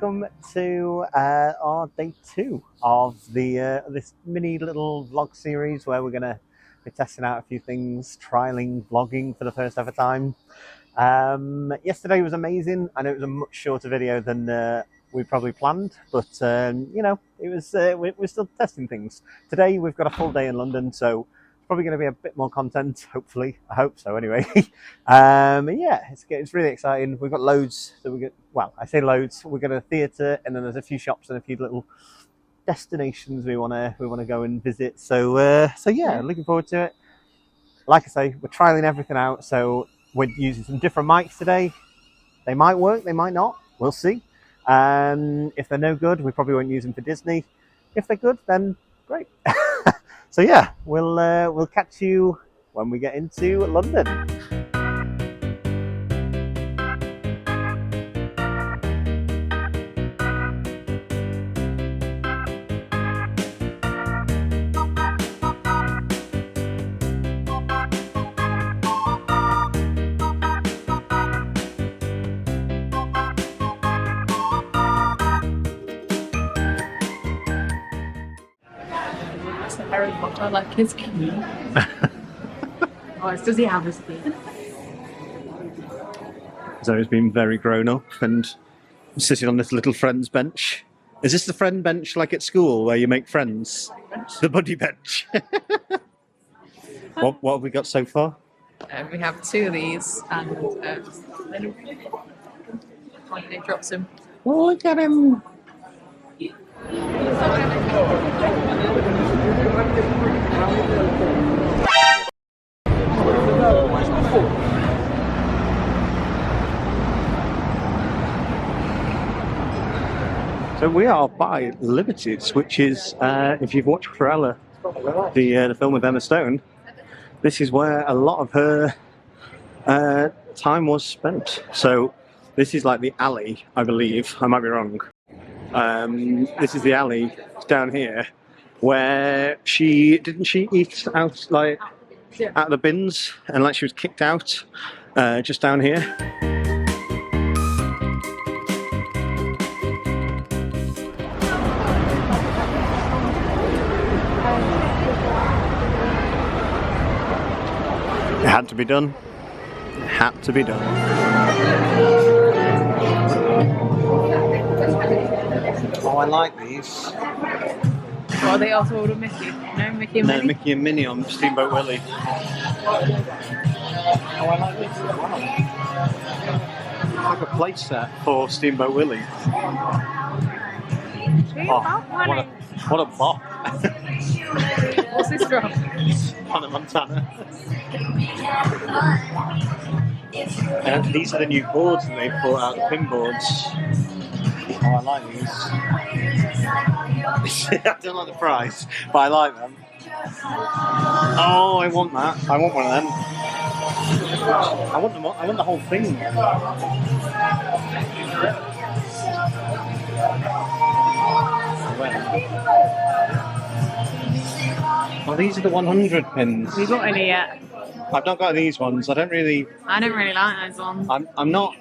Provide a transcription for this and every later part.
welcome to our day 2 of the this mini little vlog series where we're going to be testing out a few things, trialing vlogging for the first ever time. Yesterday was amazing. I know it was a much shorter video than we probably planned, but you know, it was we're still testing things. Today we've got a full day in London, so probably going to be a bit more content, hopefully. I hope so, anyway. Yeah, it's really exciting. We've got loads. So we get, well, I say loads. We've got a theatre, and then there's a few shops and a few little destinations we want to go and visit. So yeah, looking forward to it. Like I say, we're trialing everything out. So we're using some different mics today. They might work, they might not. We'll see. If they're no good, we probably won't use them for Disney. If they're good, then great. So yeah, we'll catch you when we get into London. Harry Potter, like his key. Oh, does he have his key? So he's been very grown up and sitting on this little friends bench. Is this the friend bench like at school where you make friends? The buddy bench. What have we got so far? We have 2 of these, and he drops him. Oh, look at him! So we are by Liberty's, which is, if you've watched Cruella, the film with Emma Stone, this is where a lot of her time was spent. So this is like the alley, I believe. I might be wrong. This is the alley down here where didn't she eat out like out of the bins and like she was kicked out just down here. It had to be done. It had to be done. Oh, I like these. What are they also ordered Mickey? No, Mickey and Minnie? No, Mickey and Minnie on Steamboat Willie. Oh, I like this as well. It's like a play set for Steamboat Willie. Oh, what a bop. What's this from? Hannah Montana. And these are the new boards that they've brought out, the pin boards. Oh, I like these. I don't like the price, but I like them. Oh, I want that. I want one of them. I want the whole thing. Oh, these are the 100 pins. Have you got any yet? I've not got these ones. I don't really like those ones. I'm not.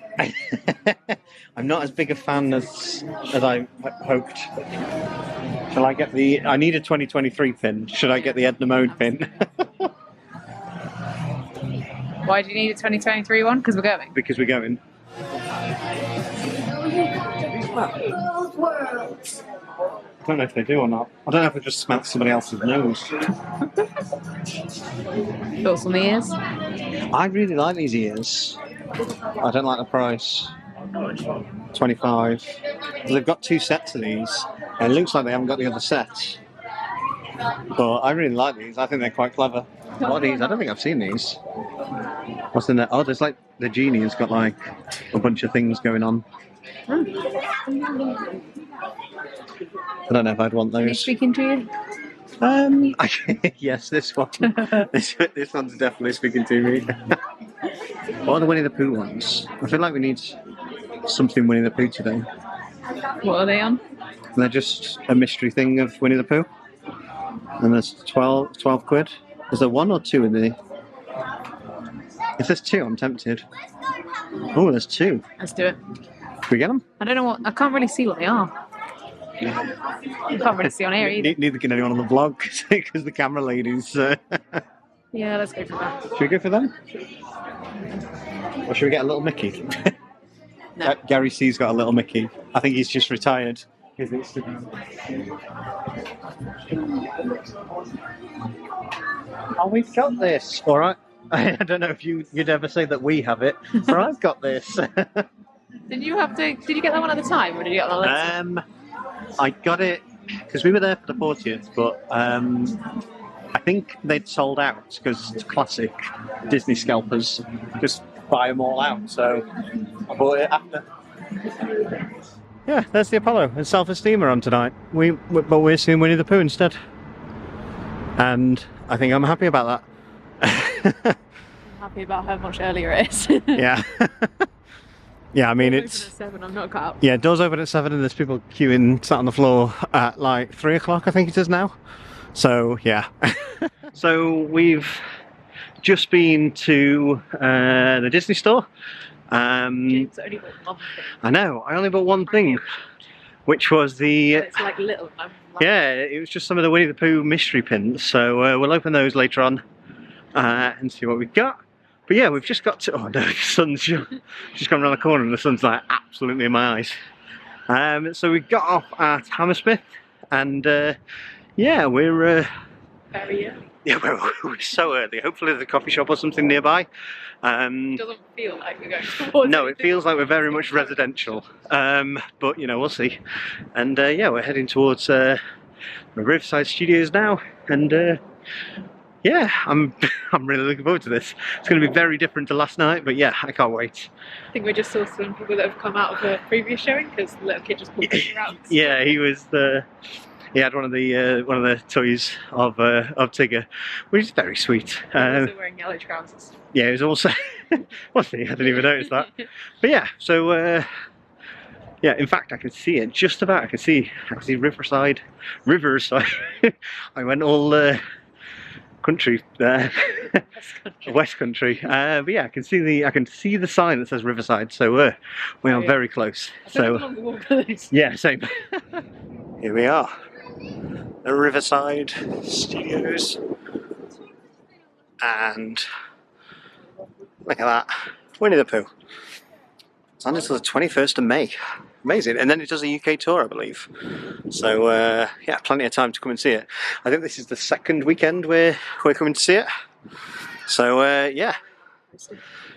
I'm not as big a fan as I hoped. Shall I get the? I need a 2023 pin. Should I get the Edna Mode pin? Why do you need a 2023 one? Because we're going. Because we're going. I don't know if they do or not. I don't know if I just smelt somebody else's nose. Thoughts on the ears? I really like these ears. I don't like the price. 25. They've got 2 sets of these, and it looks like they haven't got the other set. But I really like these. I think they're quite clever. What are these? I don't think I've seen these. What's in there? Oh, there's like the genie has got like a bunch of things going on. I don't know if I'd want those. Are you speaking to you? Yes, this one. this one's definitely speaking to me. What are the Winnie the Pooh ones? I feel like we need something Winnie the Pooh today. What are they on? They're just a mystery thing of Winnie the Pooh. And there's 12 quid. Is there 1 or 2 in the... If there's 2, I'm tempted. Oh, there's 2. Let's do it. Should we get them? I don't know what. I can't really see what they are. I can't really see on here either. Neither can anyone on the vlog because the camera ladies. Yeah, let's go for that. Should we go for them? Or should we get a little Mickey? No. Gary C's got a little Mickey. I think he's just retired. Oh, we've got this. All right. I don't know if you'd ever say that we have it, but I've got this. Did you get that one at the time, or did you get that later? I got it because we were there for the 40th, but I think they'd sold out because it's classic Disney scalpers. Just buy them all out. So I bought it after. Yeah, there's the Apollo and Self-Esteem are on tonight. But we're seeing Winnie the Pooh instead, and I think I'm happy about that. I'm happy about how much earlier it is. Yeah. Yeah, I mean it's. At 7, I'm not cut out. Yeah, doors open at 7 and there's people queuing, sat on the floor at like 3 o'clock, I think it is now. So yeah. So we've just been to the Disney store. James only bought one thing. I know, I only bought one thing, which was the... It's like little. Yeah, it was just some of the Winnie the Pooh mystery pins. So we'll open those later on and see what we've got. But yeah, we've just got to... Oh no, the sun's just gone around the corner and the sun's like absolutely in my eyes. So we got off at Hammersmith and yeah, we're... Very early. Yeah, we're so early. Hopefully there's a coffee shop or something nearby. It doesn't feel like we're going towards No, it feels like we're very much residential. But, you know, we'll see. And, yeah, we're heading towards the Riverside Studios now. And, yeah, I'm really looking forward to this. It's going to be very different to last night, but, yeah, I can't wait. I think we just saw some people that have come out of a previous showing because the little kid just pulled them out. Yeah, he had one of the toys of Tigger, which is very sweet. Also wearing yellow trousers. Yeah, he was also. What's he? I didn't even notice that. But yeah, so yeah. In fact, I can see it just about. I can see Riverside. I went all country there, West Country. But yeah, I can see the sign that says Riverside. So we are very close. So yeah, same. Here we are. The Riverside Studios, and look at that, Winnie the Pooh. It's on until the 21st of May. Amazing. And then it does a UK tour, I believe. So yeah, plenty of time to come and see it. I think this is the second weekend we're coming to see it. So yeah.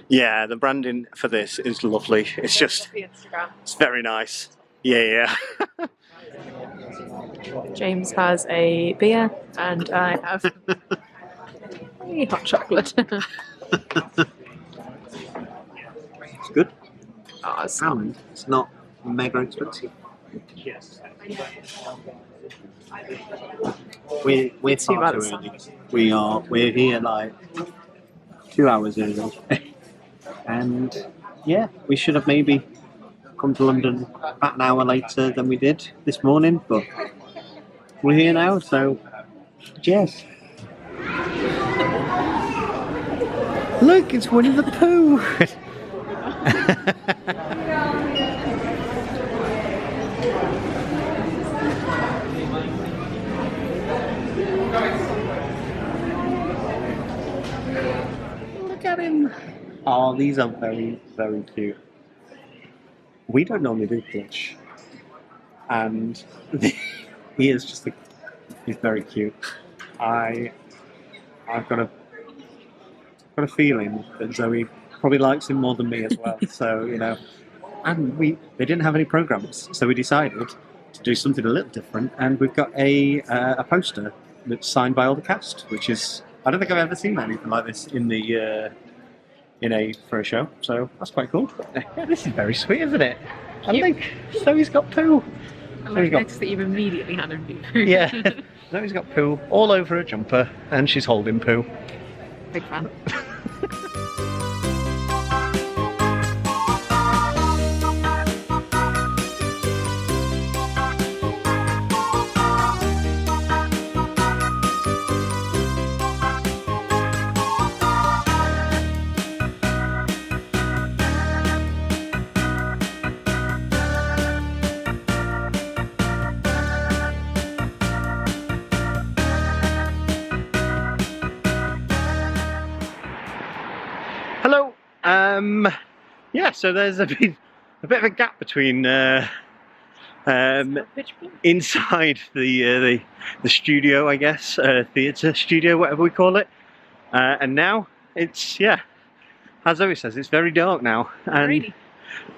Yeah, the branding for this is lovely. It's just, it's very nice. Yeah. James has a beer and I have a hot chocolate. It's good. Oh, it's And it's not mega expensive. Yes. We're Too far too early. We're here like 2 hours early. And yeah, we should have maybe come to London about an hour later than we did this morning, but we're here now, so yes. Look, it's Winnie the Pooh! Look at him! Oh, these are very, very cute. We don't normally do plush, and he is just he's very cute. I've got a feeling that Zoe probably likes him more than me as well. So, you know, and they didn't have any programs, so we decided to do something a little different, and we've got a poster that's signed by all the cast, which is, I don't think I've ever seen anything like this for a show, so that's quite cool. This is very sweet, isn't it? I think Zoe's got Pooh. I noticed that you've immediately had him Pooh. Yeah, Zoe's got Pooh all over her jumper, and she's holding Pooh. Big fan. Yeah, so there's been a bit of a gap between inside the studio, I guess, theatre studio, whatever we call it, and now it's, yeah, as Zoe says, it's very dark now and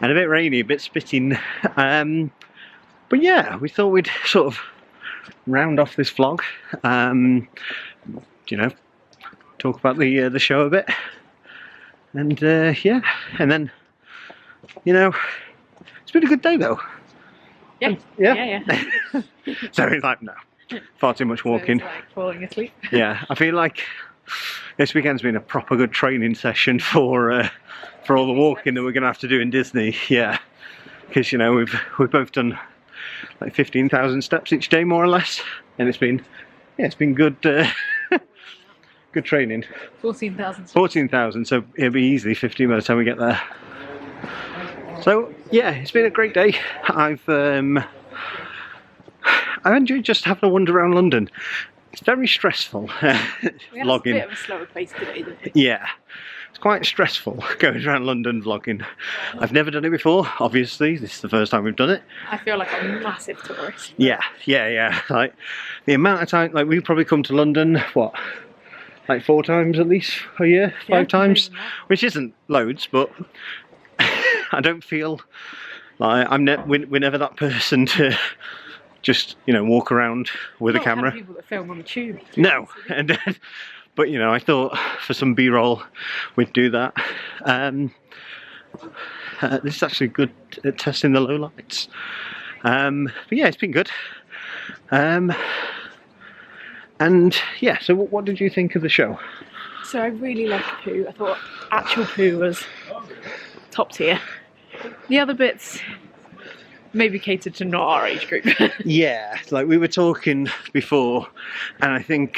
a bit rainy, a bit spitting. But yeah, we thought we'd sort of round off this vlog, you know, talk about the show a bit, and yeah, and then, you know, it's been a good day though. Yeah. Yeah. So it's like, no, far too much walking. So it's like falling asleep. Yeah, I feel like this weekend's been a proper good training session for all the walking that we're going to have to do in Disney. Yeah, because, you know, we've both done like 15,000 steps each day, more or less, and it's been good. Good training. 14,000. 14,000. So it'll be easily 15 by the time we get there. So yeah, it's been a great day. I enjoyed just having a wander around London. It's very stressful vlogging. We had a bit of a slower pace today, didn't we? Yeah, it's quite stressful going around London vlogging. I've never done it before, obviously. This is the first time we've done it. I feel like a massive tourist. Yeah. Like the amount of time, like we've probably come to London, what, like 4 times at least a year, 5 times, which isn't loads, but I don't feel like we're never that person to just, you know, walk around with a camera. People that film on the tube. No, and but you know, I thought for some B-roll we'd do that. This is actually good at testing the low lights. But yeah, it's been good. And yeah, so what did you think of the show? So I really liked Pooh. I thought actual Pooh was top tier. The other bits maybe catered to not our age group. Yeah, like we were talking before, and I think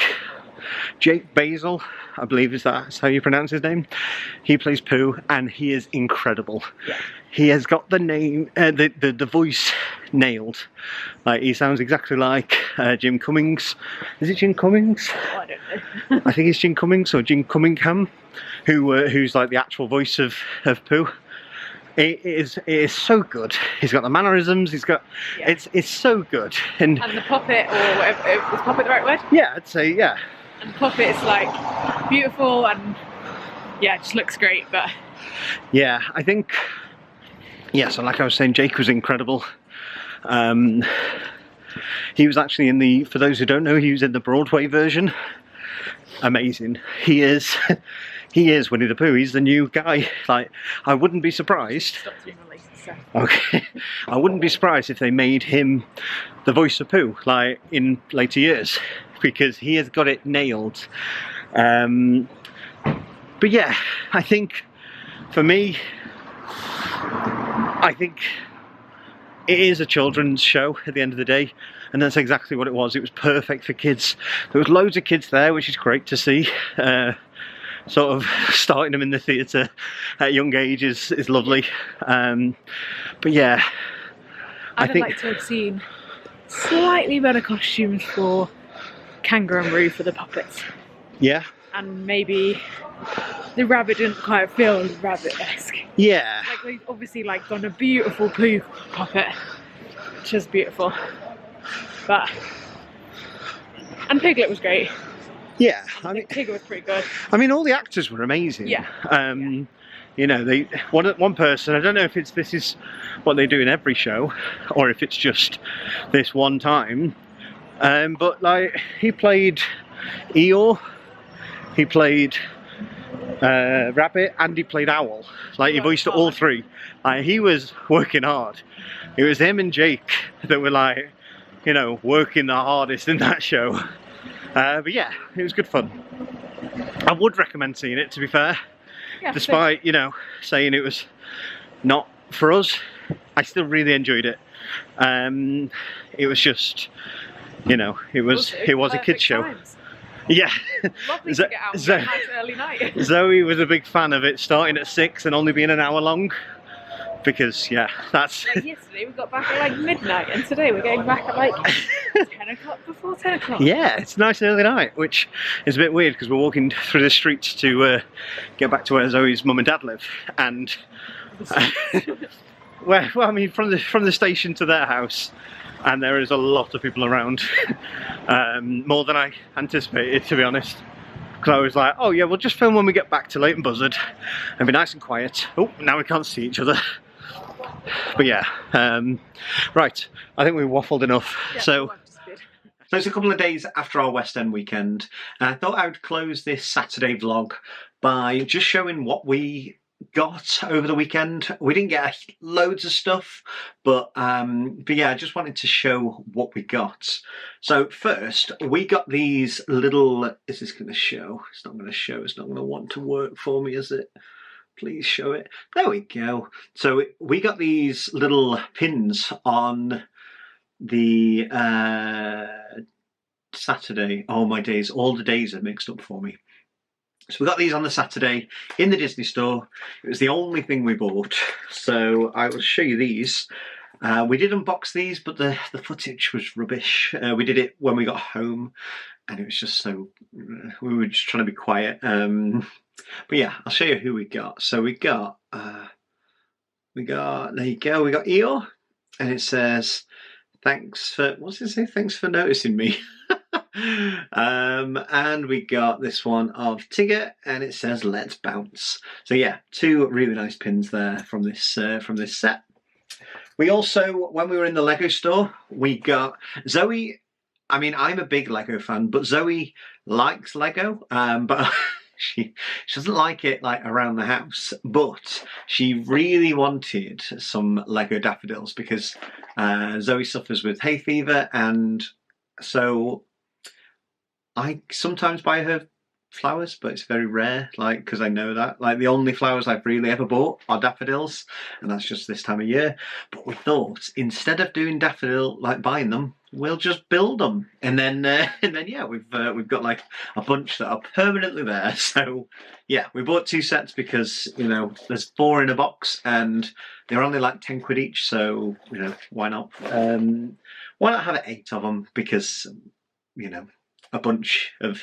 Jake Basil, I believe that's how you pronounce his name, he plays Pooh and he is incredible. Yeah. He has got the name, the voice nailed. Like, he sounds exactly like Jim Cummings. Is it Jim Cummings? Oh, I don't know. I think it's Jim Cummings or Jim Cummingham, who's like the actual voice of Pooh. It is so good. He's got the mannerisms. He's got it's so good. And the puppet, or whatever, is puppet the right word? Yeah, I'd say yeah. And the puppet is like beautiful and yeah, it just looks great. But yeah, I think so like I was saying, Jake was incredible. He was actually in the, for those who don't know, he was in the Broadway version. Amazing. He is Winnie the Pooh. He's the new guy. Like, I wouldn't be surprised. Stop doing the lazy stuff. Okay. I wouldn't be surprised if they made him the voice of Pooh, like, in later years, because he has got it nailed. But yeah, I think for me, I think it is a children's show at the end of the day, and that's exactly what it was. It was perfect for kids. There was loads of kids there, which is great to see. Sort of starting them in the theatre at young age is lovely. But yeah, I think I'd like to have seen slightly better costumes for Kangaroo and Roo for the puppets. Yeah. And maybe the rabbit didn't quite feel rabbit-esque. Yeah. Like, they've obviously like done a beautiful Pooh puppet, which is beautiful. And Piglet was great. Yeah, I mean, Piglet was pretty good. I mean, all the actors were amazing. Yeah. You know, one person, I don't know if this is what they do in every show, or if it's just this one time, but like, he played Eeyore, he played Rabbit, and he played Owl. Like, he voiced all 3. Like, he was working hard. It was him and Jake that were like, you know, working the hardest in that show. But yeah, it was good fun. I would recommend seeing it, to be fair. Yeah, despite, you know, saying it was not for us, I still really enjoyed it. It was just, you know, it was a kids show. Times. Yeah. Lovely to get out and nice early night. Zoe was a big fan of it starting at 6 and only being an hour long. because yeah, that's Like yesterday we got back at like midnight, and today we're getting back at like 10 o'clock before 10 o'clock. yeah, it's a nice early night, which is a bit weird because we're walking through the streets to get back to where Zoe's mum and dad live, and well, I mean, from the station to their house, and there is a lot of people around, more than I anticipated, to be honest. Because I was like, oh yeah, we'll just film when we get back to Leighton Buzzard and be nice and quiet. Oh, now we can't see each other. But yeah, right, I think we waffled enough. Yeah, So it's a couple of days after our West End weekend, and I thought I would close this Saturday vlog by just showing what we got over the weekend. We didn't get loads of stuff, but yeah, I just wanted to show what we got. So first, we got these little, is this going to show? It's not going to show, it's not going to want to work for me, is it? Please show it. There we go. So we got these little pins on the Saturday. Oh my days, all the days are mixed up for me. So we got these on the Saturday in the Disney store. It was the only thing we bought. So I will show you these. We did unbox these, but the footage was rubbish. We did it when we got home, and it was just so, we were just trying to be quiet. But yeah, I'll show you who we got. So we got, there you go, we got Eeyore, and it says, thanks for, what's it say? Thanks for noticing me. And we got this one of Tigger, and it says let's bounce. So yeah, two really nice pins there from this set. We also, when we were in the Lego store, we got Zoe. I mean, I'm a big Lego fan, but Zoe likes Lego, but she doesn't like it like around the house. But she really wanted some Lego daffodils because Zoe suffers with hay fever, and so I sometimes buy her flowers, but it's very rare, like, because I know that. Like, the only flowers I've really ever bought are daffodils, and that's just this time of year. But we thought, instead of doing daffodil, like buying them, we'll just build them. And then yeah, we've got like a bunch that are permanently there. So yeah, we bought two sets because, you know, there's 4 in a box, and they're only like 10 quid each, so, you know, why not? Why not have 8 of them? Because, you know, a bunch of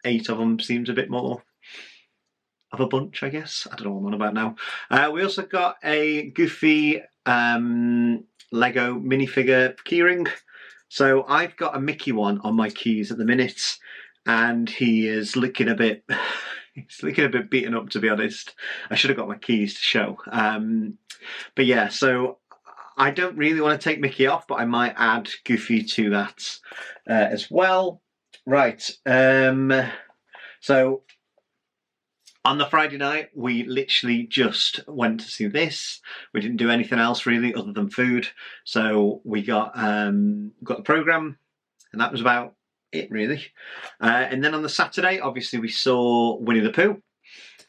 8 of them seems a bit more of a bunch, I guess. I don't know what I'm on about now. We also got a Goofy Lego minifigure keyring. So I've got a Mickey one on my keys at the minute, and he is looking a bit, he's looking a bit beaten up, to be honest. I should have got my keys to show. But yeah, so I don't really want to take Mickey off, but I might add Goofy to that as well. Right, so on the Friday night, we literally just went to see this. We didn't do anything else really other than food. So we got the programme, and that was about it really. And then on the Saturday, obviously we saw Winnie the Pooh,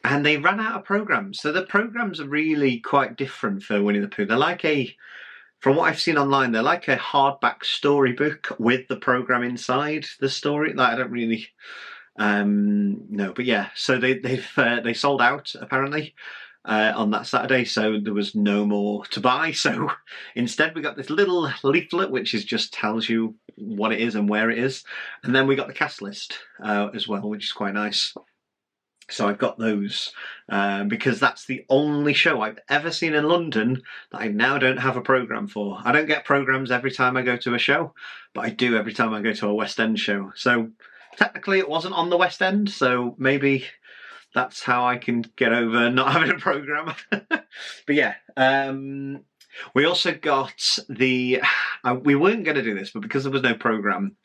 and they ran out of programmes. So the programmes are really quite different for Winnie the Pooh. They're like from what I've seen online, they're like a hardback storybook with the programme inside the story. Like, I don't really know, but yeah. So they sold out apparently on that Saturday, so there was no more to buy. So instead, we got this little leaflet which just tells you what it is and where it is, and then we got the cast list as well, which is quite nice. So I've got those because that's the only show I've ever seen in London that I now don't have a programme for. I don't get programmes every time I go to a show, but I do every time I go to a West End show. So technically it wasn't on the West End, so maybe that's how I can get over not having a programme. But yeah, we also got the, we weren't going to do this, but because there was no programme,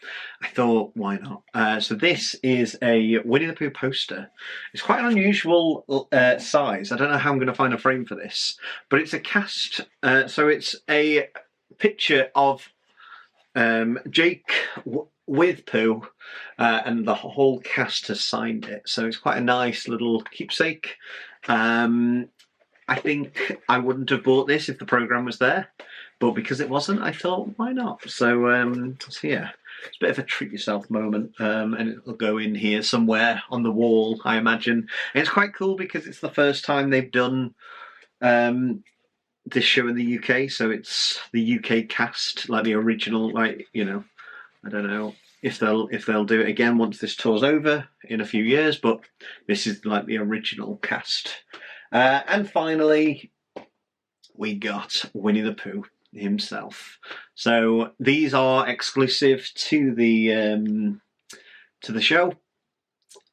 I thought, why not? So this is a Winnie the Pooh poster. It's quite an unusual size. I don't know how I'm going to find a frame for this, but it's a cast. So it's a picture of Jake with Pooh, and the whole cast has signed it. So it's quite a nice little keepsake. I think I wouldn't have bought this if the programme was there, but because it wasn't, I thought, why not? So, yeah, it's a bit of a treat yourself moment, and it'll go in here somewhere on the wall, I imagine. And it's quite cool because it's the first time they've done this show in the UK, so it's the UK cast, like the original, like, you know, I don't know if they'll do it again once this tour's over in a few years, but this is like the original cast. And finally, we got Winnie the Pooh himself. So these are exclusive to the show.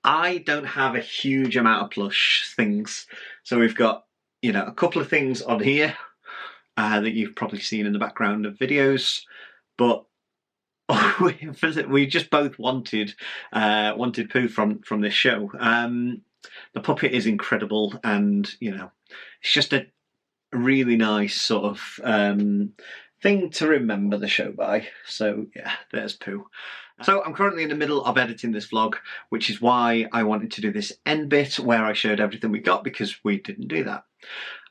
I don't have a huge amount of plush things, so we've got, you know, a couple of things on here that you've probably seen in the background of videos, but we just both wanted Pooh from this show. The puppet is incredible, and you know, it's just a really nice sort of thing to remember the show by. So yeah, there's Pooh. So I'm currently in the middle of editing this vlog, which is why I wanted to do this end bit where I showed everything we got, because we didn't do that.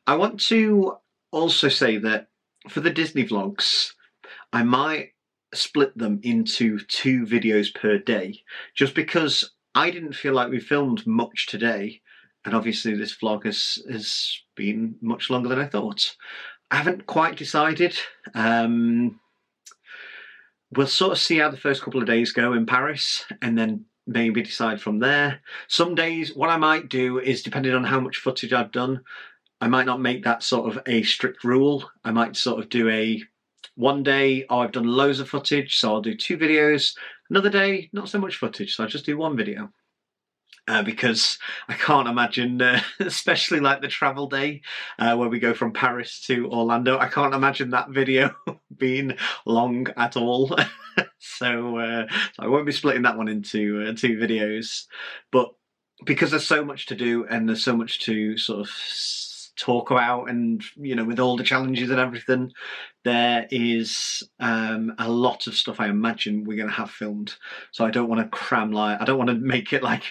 I want to also say that for the Disney vlogs, I might split them into 2 videos per day, just because I didn't feel like we filmed much today, and obviously this vlog has been much longer than I thought. I haven't quite decided. We'll sort of see how the first couple of days go in Paris, and then maybe decide from there. Some days, what I might do is, depending on how much footage I've done, I might not make that sort of a strict rule. I might sort of do one day, oh, I've done loads of footage, so I'll do 2 videos. Another day, not so much footage, so I'll just do 1 video. Because I can't imagine, especially like the travel day where we go from Paris to Orlando, I can't imagine that video being long at all. So I won't be splitting that one into 2 videos. But because there's so much to do and there's so much to sort of talk about, and you know, with all the challenges and everything, there is a lot of stuff I imagine we're going to have filmed. So I don't want to I don't want to make it like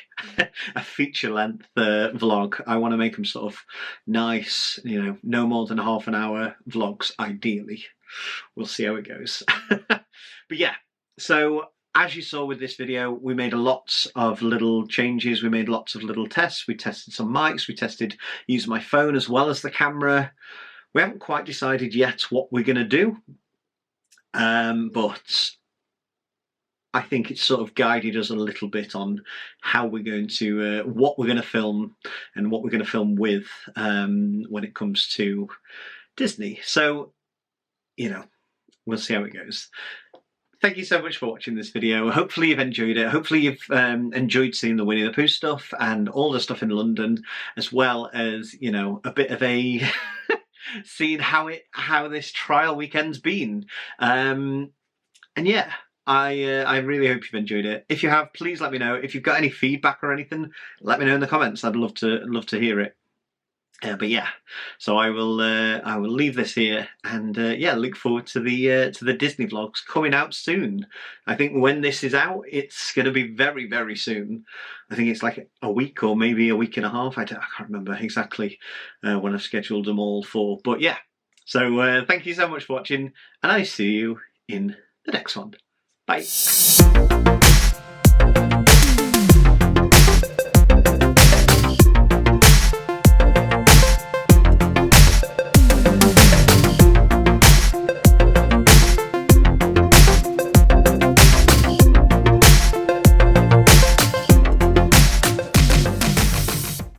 a feature length vlog. I want to make them sort of nice, you know, no more than half an hour vlogs ideally. We'll see how it goes. But yeah, so as you saw with this video, we made a lot of little changes. We made lots of little tests. We tested some mics. We tested using my phone as well as the camera. We haven't quite decided yet what we're going to do, but I think it's sort of guided us a little bit on how we're going to, what we're going to film and what we're going to film with when it comes to Disney. So, you know, we'll see how it goes. Thank you so much for watching this video. Hopefully you've enjoyed it. Hopefully you've enjoyed seeing the Winnie the Pooh stuff and all the stuff in London, as well as, you know, a bit of a seeing how this trial weekend's been. And yeah, I really hope you've enjoyed it. If you have, please let me know. If you've got any feedback or anything, let me know in the comments. I'd love to hear it. But yeah, so I will leave this here, and yeah, look forward to the Disney vlogs coming out soon. I think when this is out, it's going to be very, very soon. I think it's like a week or maybe a week and a half. I can't remember exactly when I've scheduled them all for. But yeah, so thank you so much for watching, and I see you in the next one. Bye.